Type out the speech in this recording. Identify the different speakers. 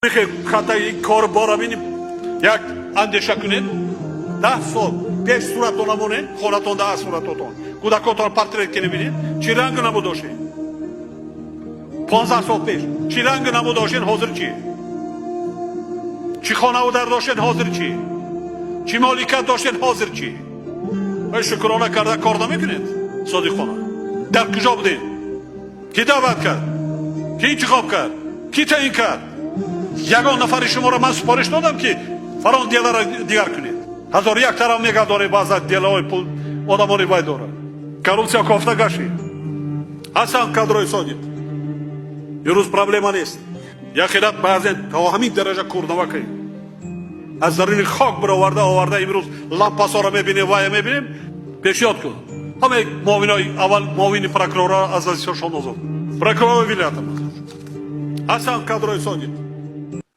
Speaker 1: Hatay kor bora benim yak andesha kunin da sol 5 surat onamonen xonaton da surat oton kuda kotor portret kene binin chirangna budoshi 15 sol 5 chirangna budoshin hozirchi chi xona udar doshin hozirchi chi molika doshin hozirchi ay shukrona karda korda mekuned sodiqona dar kujo budin ki da'vat kard ki intiqob kard ki tayin kard یگان نفر شما را من سپارش دادم که فران دیلا را دیگر کنید هزار یک طرف نگه داره بعضا دیلا های پول آدمانی باید داره коррупция کافته گشی اصلا کادرای سادید یه روز پرابلما نیست یخیرت بعضن تا همین درجه کورنوا کنید از درین خاک آورده امروز لامپاسا را میبینیم وای میبینیم پیشیات کن همه معاونای اول معاون پروکورور از ازشون نزد پروکورور ولایت اصلا کادرای سادید